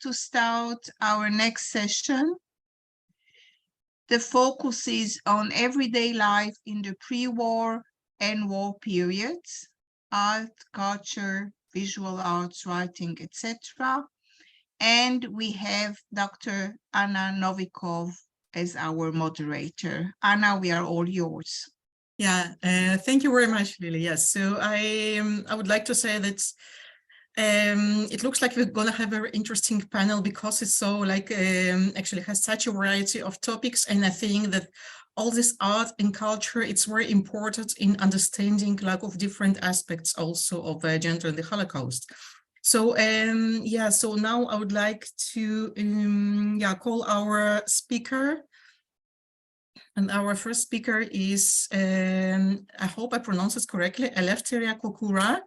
to start our next session. The focus is on everyday life in the pre-war and war periods, art, culture, visual arts, writing, etc. And we have Dr. Anna Novikov as our moderator. Anna, we are all yours. Yeah, thank you very much, Lily. Yes, so I would like to say that it looks like we're gonna have a very interesting panel because it's so like actually has such a variety of topics, and I think that all this art and culture, it's very important in understanding like of different aspects also of gender and the Holocaust. So yeah, so now I would like to call our speaker. And our first speaker is, I hope I pronounce it correctly, Eleftheria Koukoura.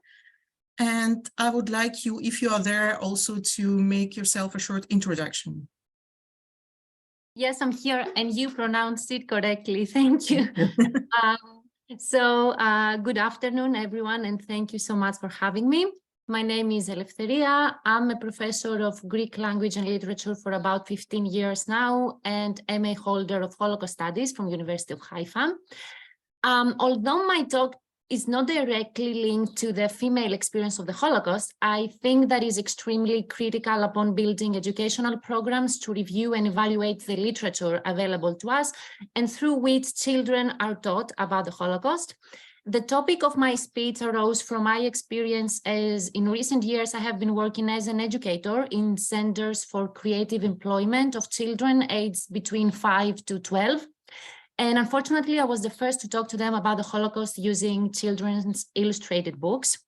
And I would like you, if you are there, also to make yourself a short introduction. Yes, I'm here, and you pronounced it correctly. Thank you. Good afternoon, everyone, and thank you so much for having me. My name is Eleftheria. I'm a professor of Greek language and literature for about 15 years now, and MA holder of Holocaust Studies from University of Haifa. Although my talk is not directly linked to the female experience of the Holocaust, I think that is extremely critical upon building educational programs to review and evaluate the literature available to us and through which children are taught about the Holocaust. The topic of my speech arose from my experience as in recent years I have been working as an educator in centers for creative employment of children aged between 5 to 12. And unfortunately, I was the first to talk to them about the Holocaust using children's illustrated books.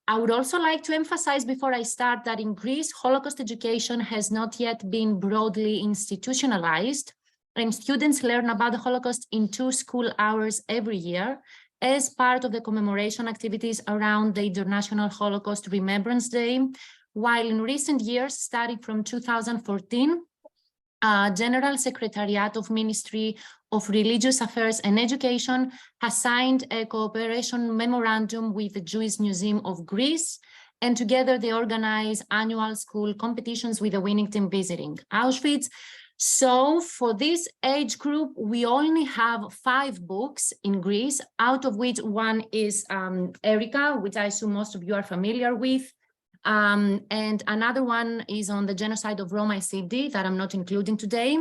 I would also like to emphasize before I start that in Greece, Holocaust education has not yet been broadly institutionalized, and students learn about the Holocaust in 2 school hours every year as part of the commemoration activities around the International Holocaust Remembrance Day, while in recent years, starting from 2014, General Secretariat of Ministry of Religious Affairs and Education has signed a cooperation memorandum with the Jewish Museum of Greece, and together they organize annual school competitions with the winning team visiting Auschwitz. So for this age group, we only have 5 books in Greece, out of which one is Erika, which I assume most of you are familiar with. And another one is on the genocide of Roma Yazidi that I'm not including today.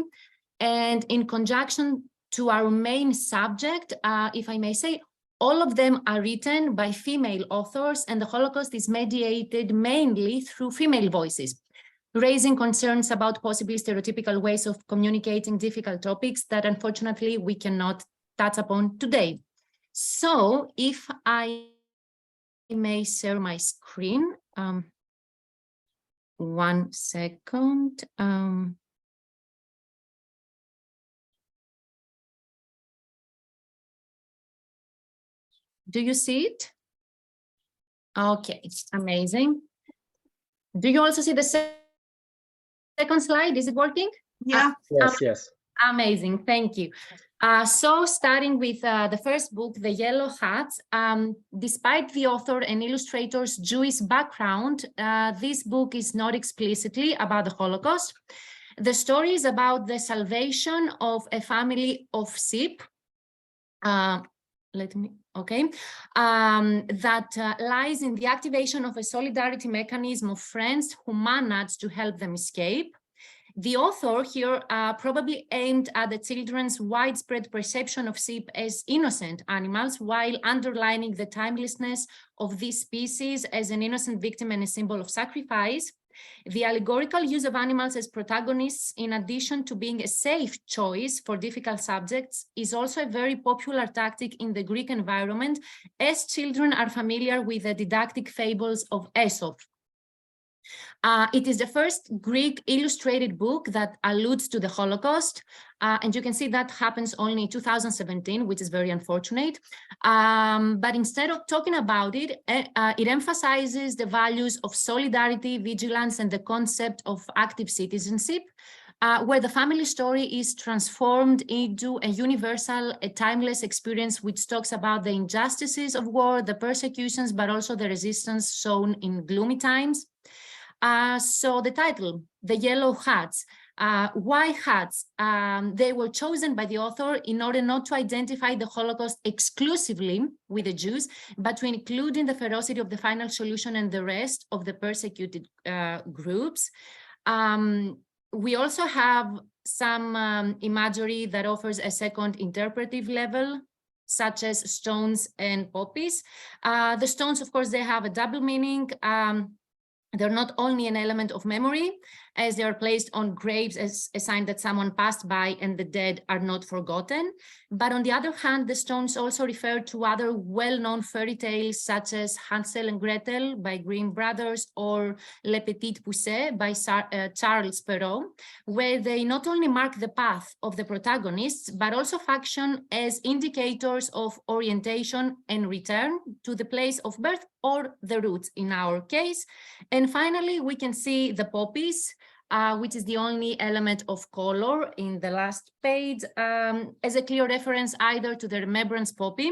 And in conjunction to our main subject, if I may say, all of them are written by female authors, and the Holocaust is mediated mainly through female voices, raising concerns about possibly stereotypical ways of communicating difficult topics that unfortunately we cannot touch upon today. So if I may share my screen, 1 second. Do you see it? Okay, amazing. Do you also see the second slide? Is it working? Yeah. Yes. Amazing, thank you. So starting with the first book, The Yellow Hats, despite the author and illustrator's Jewish background, this book is not explicitly about the Holocaust. The story is about the salvation of a family of sheep. That lies in the activation of a solidarity mechanism of friends who managed to help them escape. The author here probably aimed at the children's widespread perception of sheep as innocent animals, while underlining the timelessness of this species as an innocent victim and a symbol of sacrifice. The allegorical use of animals as protagonists, in addition to being a safe choice for difficult subjects, is also a very popular tactic in the Greek environment, as children are familiar with the didactic fables of Aesop. It is the first Greek illustrated book that alludes to the Holocaust, and you can see that happens only in 2017, which is very unfortunate. But instead of talking about it, it emphasizes the values of solidarity, vigilance, and the concept of active citizenship, where the family story is transformed into a universal, a timeless experience which talks about the injustices of war, the persecutions, but also the resistance shown in gloomy times. So the title, the yellow hats. Why hats? They were chosen by the author in order not to identify the Holocaust exclusively with the Jews, but to include in the ferocity of the final solution and the rest of the persecuted groups. We also have some imagery that offers a second interpretive level, such as stones and poppies. The stones, of course, they have a double meaning. They're not only an element of memory, as they are placed on graves as a sign that someone passed by and the dead are not forgotten. But on the other hand, the stones also refer to other well-known fairy tales, such as Hansel and Gretel by Grimm brothers or Le Petit Poucet by Charles Perrault, where they not only mark the path of the protagonists, but also function as indicators of orientation and return to the place of birth or the roots in our case. And finally, we can see the poppies, which is the only element of color in the last page, as a clear reference either to the remembrance poppy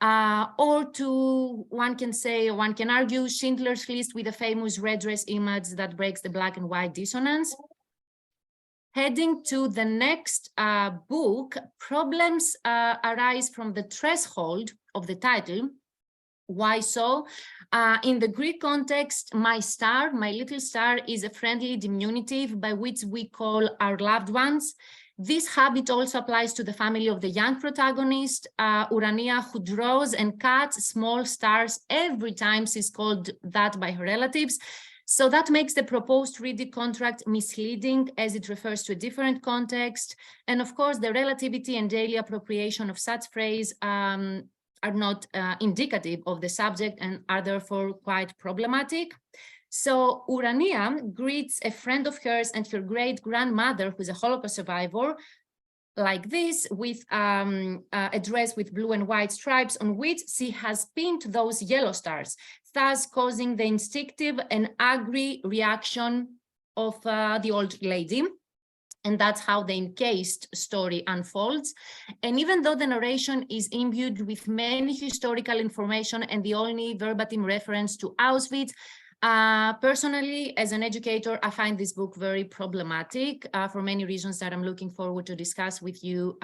or to, one can argue, Schindler's List with the famous red dress image that breaks the black and white dissonance. Heading to the next book, problems arise from the threshold of the title. Why so? In the Greek context, my star, my little star, is a friendly diminutive by which we call our loved ones. This habit also applies to the family of the young protagonist, Urania, who draws and cuts small stars every time she's called that by her relatives. So that makes the proposed reading contract misleading, as it refers to a different context. And of course, the relativity and daily appropriation of such phrase are not indicative of the subject and are therefore quite problematic. So Urania greets a friend of hers and her great-grandmother, who's a Holocaust survivor, like this, with a dress with blue and white stripes on which she has pinned those yellow stars, thus causing the instinctive and angry reaction of the old lady. And that's how the encased story unfolds. And even though the narration is imbued with many historical information and the only verbatim reference to Auschwitz, personally, as an educator, I find this book very problematic for many reasons that I'm looking forward to discuss with you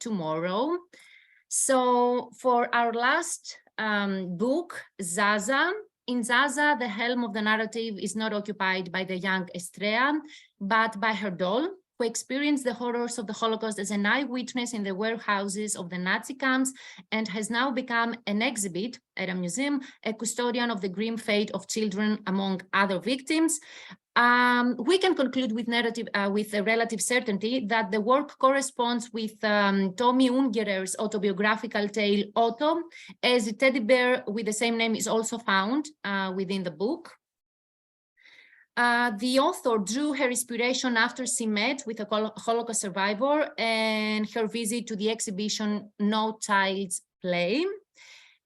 tomorrow. So for our last book, Zaza, in Zaza, the helm of the narrative is not occupied by the young Estrella, but by her doll, who experienced the horrors of the Holocaust as an eyewitness in the warehouses of the Nazi camps and has now become an exhibit at a museum, a custodian of the grim fate of children among other victims. We can conclude with a relative certainty that the work corresponds with Tommy Ungerer's autobiographical tale Otto, as a teddy bear with the same name is also found within the book. The author drew her inspiration after she met with a Holocaust survivor and her visit to the exhibition No Child's Play.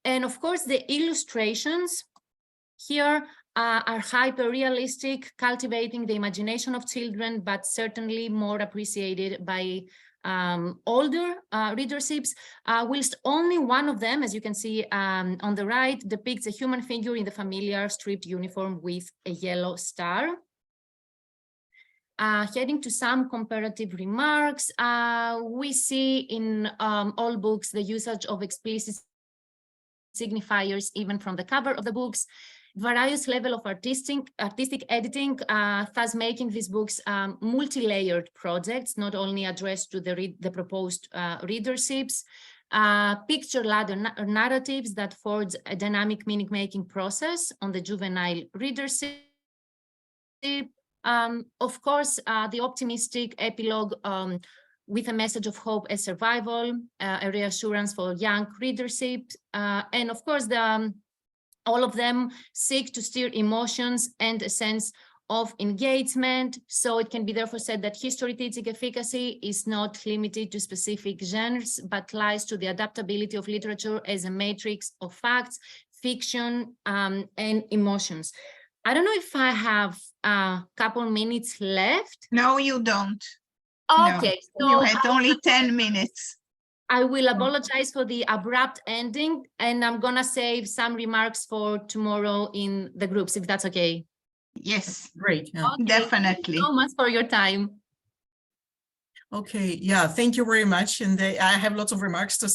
And of course, the illustrations here are hyper-realistic, cultivating the imagination of children, but certainly more appreciated by older readerships, whilst only one of them, as you can see on the right, depicts a human figure in the familiar striped uniform with a yellow star. Heading to some comparative remarks, we see in all books the usage of explicit signifiers even from the cover of the books, various level of artistic editing, thus making these books multi-layered projects, not only addressed to the proposed readerships, picture ladder narratives that forge a dynamic meaning-making process on the juvenile readership. Of course, the optimistic epilogue with a message of hope as survival, a reassurance for young readership, and of course, all of them seek to steer emotions and a sense of engagement. So it can be therefore said that history teaching efficacy is not limited to specific genres, but lies to the adaptability of literature as a matrix of facts, fiction, and emotions. I don't know if I have a couple minutes left. No, you don't. Okay. No, you had only 10 minutes. I will apologize for the abrupt ending, and I'm gonna save some remarks for tomorrow in the groups, if that's okay. Yes, Great. Yeah. Okay, thank you definitely. so much for your time. Okay. Yeah. Thank you very much. And I have lots of remarks to